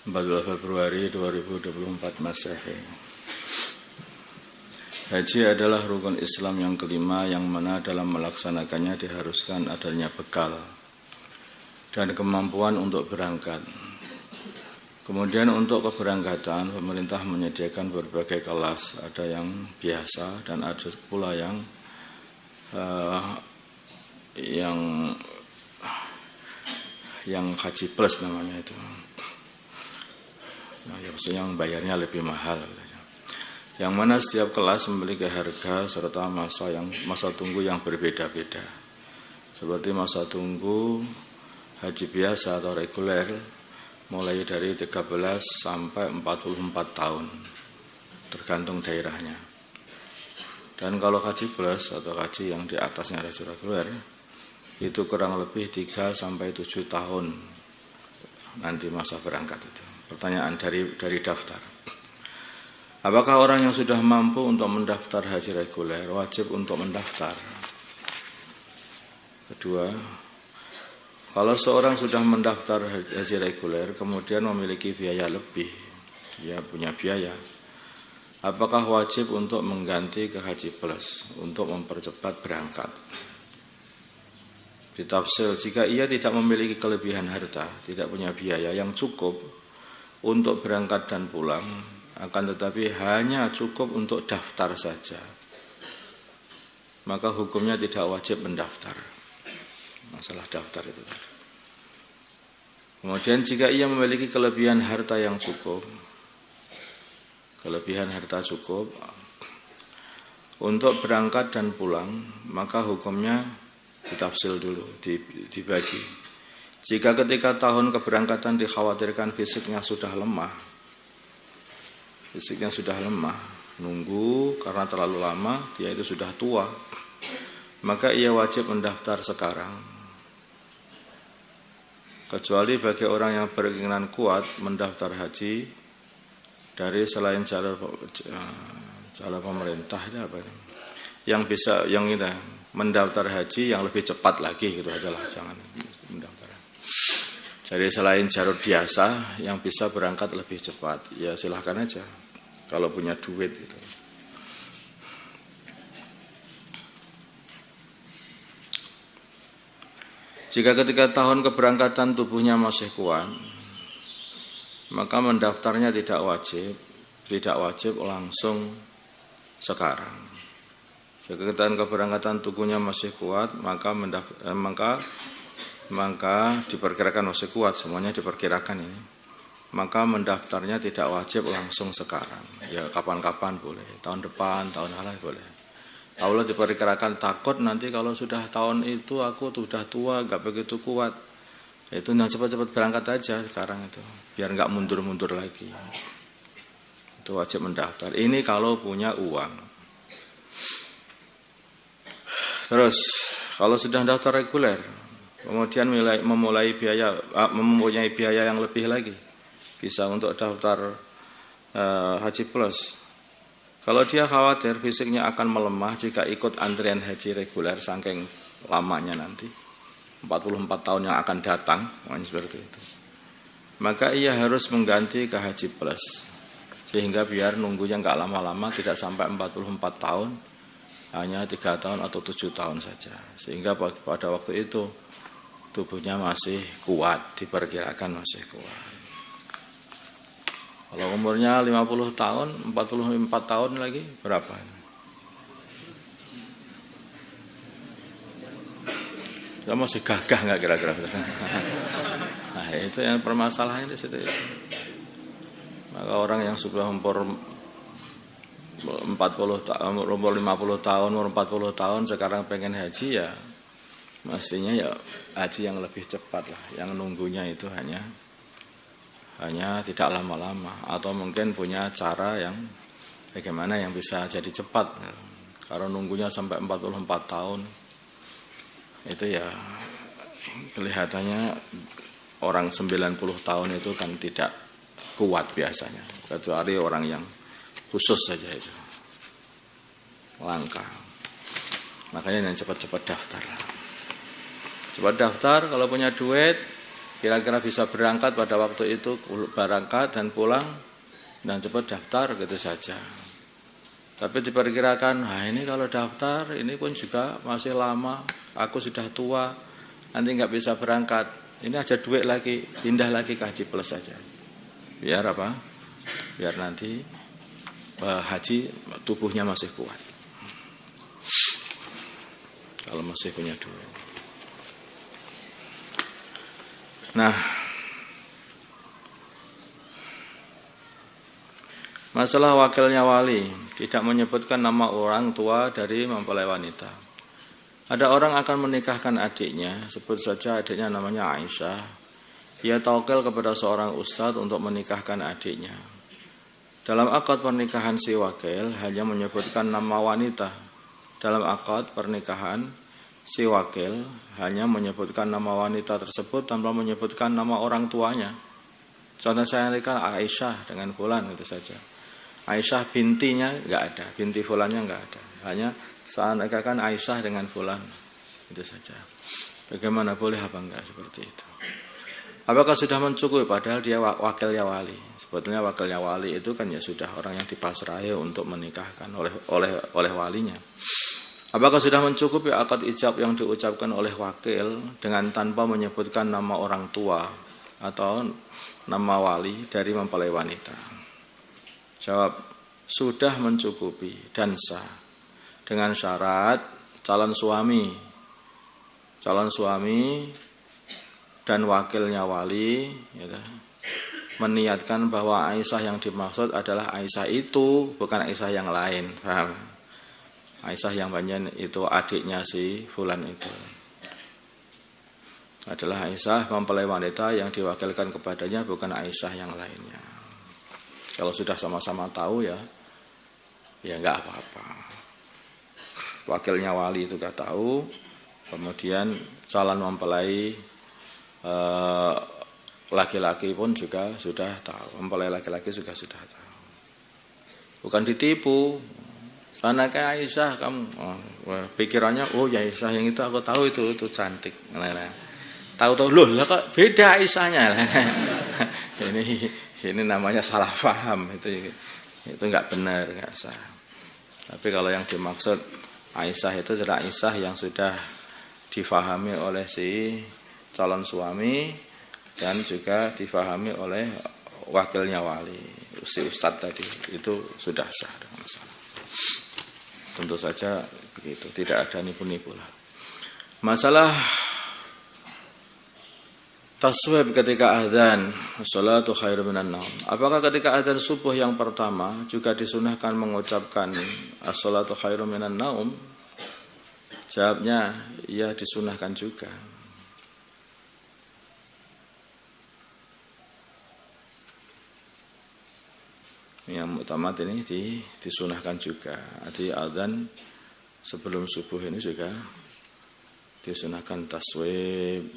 14 Februari 2024 Masehi. Haji adalah rukun Islam yang kelima yang mana dalam melaksanakannya diharuskan adanya bekal dan kemampuan untuk berangkat. Kemudian untuk keberangkatan pemerintah menyediakan berbagai kelas, ada yang biasa dan ada pula yang haji plus namanya itu. Nah, maksudnya yang bayarnya lebih mahal. Yang mana setiap kelas memiliki harga serta masa tunggu yang berbeda-beda. Seperti masa tunggu haji biasa atau reguler mulai dari 13 sampai 44 tahun tergantung daerahnya. Dan kalau haji plus atau haji yang di atasnya haji reguler itu kurang lebih 3 sampai 7 tahun nanti masa berangkat itu. Pertanyaan dari daftar. Apakah orang yang sudah mampu untuk mendaftar haji reguler wajib untuk mendaftar? Kedua, kalau seorang sudah mendaftar haji reguler kemudian memiliki biaya lebih, dia punya biaya, apakah wajib untuk mengganti ke haji plus untuk mempercepat berangkat? Ditafsir, jika ia tidak memiliki kelebihan harta, tidak punya biaya yang cukup untuk berangkat dan pulang, akan tetapi hanya cukup untuk daftar saja, maka hukumnya tidak wajib mendaftar. Masalah daftar itu. Kemudian jika ia memiliki kelebihan harta yang cukup, untuk berangkat dan pulang, maka hukumnya ditafsir dulu, dibagi. Jika ketika tahun keberangkatan dikhawatirkan fisiknya sudah lemah, nunggu karena terlalu lama, dia itu sudah tua, maka ia wajib mendaftar sekarang. Kecuali bagi orang yang berkeinginan kuat mendaftar haji dari selain jalur pemerintah itu apa? Yang bisa, yang kita mendaftar haji yang lebih cepat lagi gitu ajalah, jangan mendaftar. Jadi selain jalur biasa yang bisa berangkat lebih cepat, ya silahkan aja kalau punya duit gitu. Jika ketika tahun keberangkatan tubuhnya masih kuat, maka mendaftarnya tidak wajib langsung sekarang. Jika tahun keberangkatan tubuhnya masih kuat, maka diperkirakan masih kuat, semuanya diperkirakan ini. Maka mendaftarnya tidak wajib langsung sekarang. Ya kapan-kapan boleh, tahun depan, tahun lain boleh. Kalau diperkirakan takut nanti kalau sudah tahun itu aku sudah tua, enggak begitu kuat. Itu yang cepat-cepat berangkat aja sekarang itu, biar enggak mundur-mundur lagi. Itu wajib mendaftar. Ini kalau punya uang. Terus kalau sudah daftar reguler, kemudian mempunyai biaya yang lebih lagi, bisa untuk daftar haji plus. Kalau dia khawatir fisiknya akan melemah jika ikut antrian haji reguler saking lamanya nanti 44 tahun yang akan datang, seperti itu, maka ia harus mengganti ke haji plus, sehingga biar nunggunya enggak lama-lama, tidak sampai 44 tahun, hanya 3 tahun atau 7 tahun saja, sehingga pada waktu itu tubuhnya masih kuat, diperkirakan masih kuat. Kalau umurnya 50 tahun, 44 tahun lagi berapa? Dia masih gagah nggak kira-kira? Nah itu yang permasalahan di situ. Maka orang yang sudah umur 40 tahun, umur 50 tahun, umur 40 tahun sekarang pengen haji, ya mestinya ya haji yang lebih cepat lah, yang nunggunya itu hanya tidak lama-lama, atau mungkin punya cara yang bagaimana yang bisa jadi cepat. Kalau nunggunya sampai 44 tahun itu ya kelihatannya orang 90 tahun itu kan tidak kuat biasanya, kecuali orang yang khusus saja itu langka. Makanya yang cepat-cepat daftar. Cepat daftar, kalau punya duit kira-kira bisa berangkat pada waktu itu, berangkat dan pulang dan cepat daftar gitu saja. Tapi diperkirakan, ini kalau daftar ini pun juga masih lama, aku sudah tua, nanti nggak bisa berangkat. Ini aja duit lagi, pindah lagi ke Haji Plus saja. Biar apa? Biar nanti haji tubuhnya masih kuat. Kalau masih punya duit. Nah, masalah wakilnya wali, tidak menyebutkan nama orang tua dari mempelai wanita. Ada orang akan menikahkan adiknya, sebut saja adiknya namanya Aisyah. Ia tawakil kepada seorang ustadz untuk menikahkan adiknya. Dalam akad pernikahan si wakil hanya menyebutkan nama wanita. Dalam akad pernikahan si wakil hanya menyebutkan nama wanita tersebut tanpa menyebutkan nama orang tuanya. Contoh saya nikah Aisyah dengan fulan itu saja. Aisyah bintinya enggak ada, binti fulannya enggak ada. Hanya saya nikahkan Aisyah dengan fulan. Itu saja. Bagaimana, boleh apa enggak seperti itu? Apakah sudah mencukupi padahal dia wakilnya wali? Sebetulnya wakilnya wali itu kan ya sudah orang yang dipasrahi untuk menikahkan oleh walinya. Apakah sudah mencukupi akad ijab yang diucapkan oleh wakil dengan tanpa menyebutkan nama orang tua atau nama wali dari mempelai wanita? Jawab, sudah mencukupi dan sah dengan syarat calon suami dan wakilnya wali meniatkan bahwa Aisyah yang dimaksud adalah Aisyah itu, bukan Aisyah yang lain. Paham? Aisyah yang banyak itu adiknya si fulan itu adalah Aisyah mempelai wanita yang diwakilkan kepadanya, bukan Aisyah yang lainnya. Kalau sudah sama-sama tahu ya enggak apa-apa. Wakilnya wali itu sudah tahu, kemudian calon mempelai laki-laki pun juga sudah tahu, mempelai laki-laki juga sudah tahu. Bukan ditipu. Sana kayak Aisyah kamu, pikirannya ya Aisyah yang itu aku tahu itu cantik. Tahu-tahu loh lah kok beda Aisyahnya. Ini namanya salah paham, itu enggak benar, enggak sah. Tapi kalau yang dimaksud Aisyah itu adalah Aisyah yang sudah difahami oleh si calon suami dan juga difahami oleh wakilnya wali, si ustadz tadi, itu sudah sah dengan masalah. Tentu saja begitu, tidak ada nipu-nipu lah. Masalah taswib ketika azan, sholatu khairum minan naum. Apakah ketika azan subuh yang pertama juga disunahkan mengucapkan as-sholatu khairum minan naum? Jawabnya, ya disunahkan juga. Yang utama ini disunahkan juga. Di azan sebelum subuh ini juga disunahkan taswib.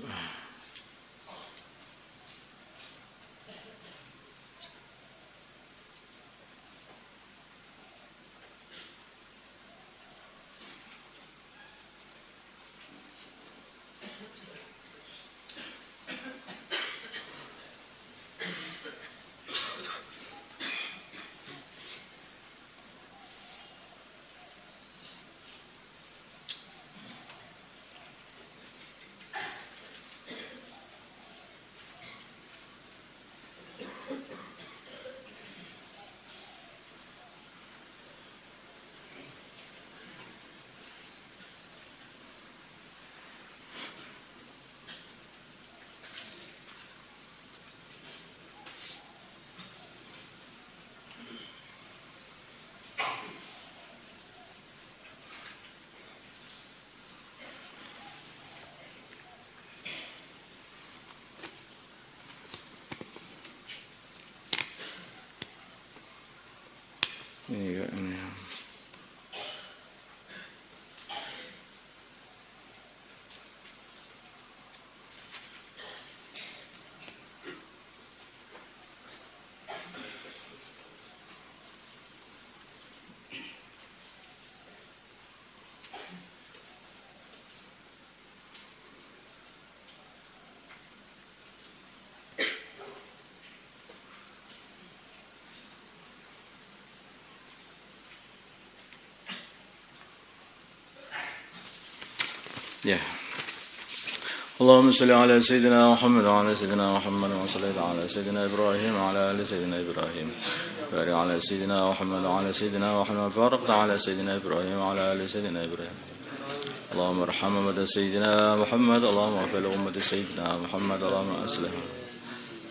Iya. Ya. Allahumma salli ala Sayyidina Muhammad wa ala Sayyidina Muhammad wa salli ala Sayyidina Ibrahim wa ala ali Sayyidina Ibrahim. Barik ala Sayyidina Muhammad wa ala Sayyidina Muhammad barik ala Sayyidina Ibrahim wa ala ali Sayyidina Ibrahim. Allahumma arham ummata Sayyidina Muhammad, Allahumma ighfir li ummati Sayyidina Muhammad, Allahumma aslih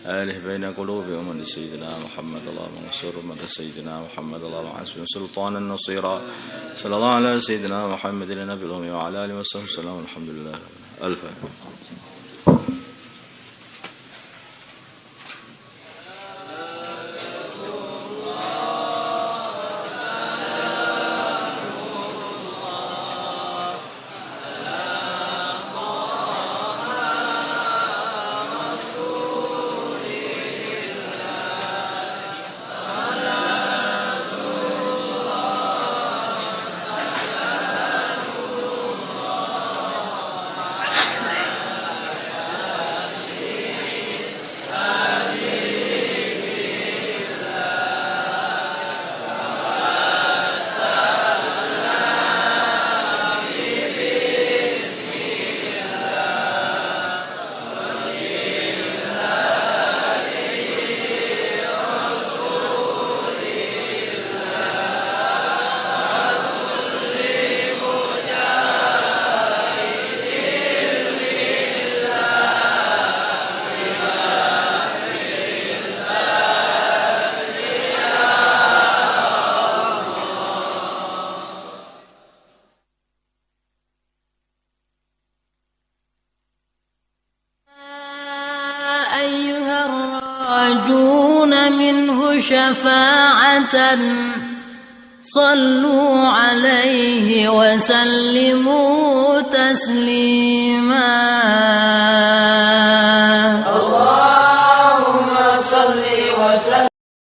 alih baina qulubi ummati Sayyidina Muhammad, Allahumma ansur ummata Sayyidina Muhammad, Allahumma asbih sultanan nasira. Sallallahu ala Sayyidina Muhammadin nabiyil ummi wa ala alihi wa sahbihi sallam. Alhamdulillah. Al-Fatihah. شفاعة صلوا عليه وسلموا تسليما.